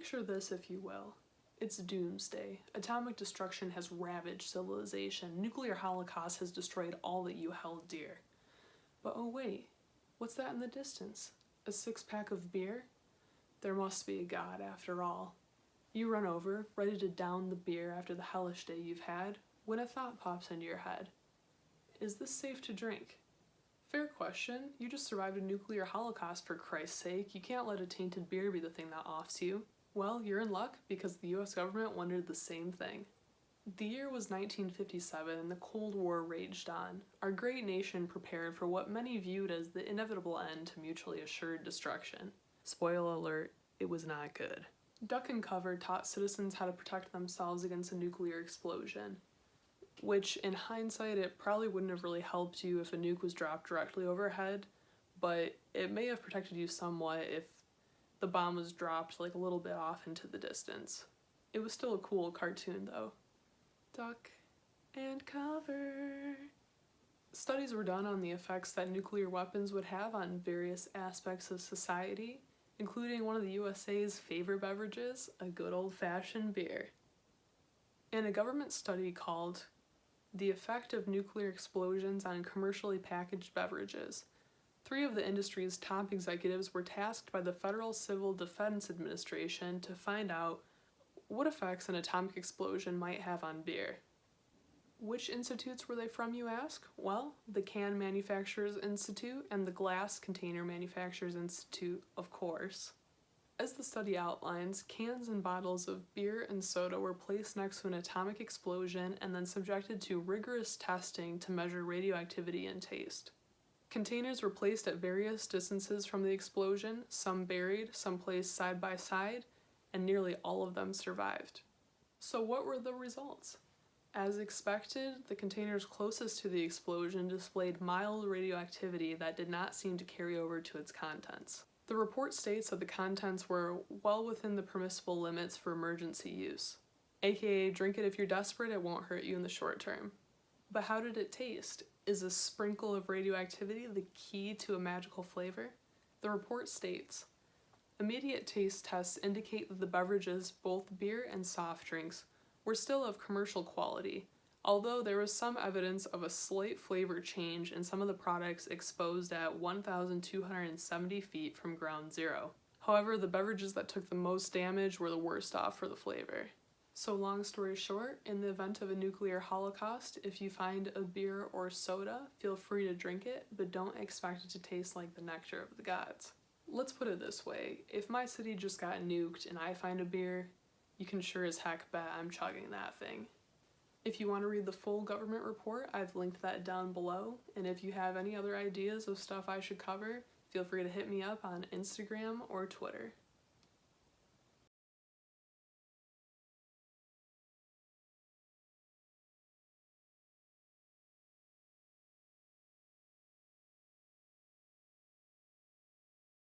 Picture this, if you will. It's doomsday. Atomic destruction has ravaged civilization. Nuclear holocaust has destroyed all that you held dear. But oh wait, what's that in the distance? A 6-pack of beer? There must be a God after all. You run over, ready to down the beer after the hellish day you've had, when a thought pops into your head. Is this safe to drink? Fair question. You just survived a nuclear holocaust, for Christ's sake. You can't let a tainted beer be the thing that offs you. Well, you're in luck, because the US government wondered the same thing. The year was 1957 and the Cold War raged on. Our great nation prepared for what many viewed as the inevitable end to mutually assured destruction. Spoiler alert, it was not good. Duck and cover taught citizens how to protect themselves against a nuclear explosion, which in hindsight it probably wouldn't have really helped you if a nuke was dropped directly overhead, but it may have protected you somewhat if the bomb was dropped like a little bit off into the distance. It was still a cool cartoon though. Duck and cover. Studies were done on the effects that nuclear weapons would have on various aspects of society, including one of the USA's favorite beverages, a good old-fashioned beer. In a government study called The Effect of Nuclear Explosions on Commercially Packaged Beverages, 3 of the industry's top executives were tasked by the Federal Civil Defense Administration to find out what effects an atomic explosion might have on beer. Which institutes were they from, you ask? Well, the Can Manufacturers Institute and the Glass Container Manufacturers Institute, of course. As the study outlines, cans and bottles of beer and soda were placed next to an atomic explosion and then subjected to rigorous testing to measure radioactivity and taste. Containers were placed at various distances from the explosion, some buried, some placed side by side, and nearly all of them survived. So what were the results? As expected, the containers closest to the explosion displayed mild radioactivity that did not seem to carry over to its contents. The report states that the contents were well within the permissible limits for emergency use. AKA, drink it if you're desperate, it won't hurt you in the short term. But how did it taste? Is a sprinkle of radioactivity the key to a magical flavor? The report states, immediate taste tests indicate that the beverages, both beer and soft drinks, were still of commercial quality, although there was some evidence of a slight flavor change in some of the products exposed at 1,270 feet from ground zero. However, the beverages that took the most damage were the worst off for the flavor. So long story short, in the event of a nuclear holocaust, if you find a beer or soda, feel free to drink it, but don't expect it to taste like the nectar of the gods. Let's put it this way, if my city just got nuked and I find a beer, you can sure as heck bet I'm chugging that thing. If you want to read the full government report, I've linked that down below, and if you have any other ideas of stuff I should cover, feel free to hit me up on Instagram or Twitter.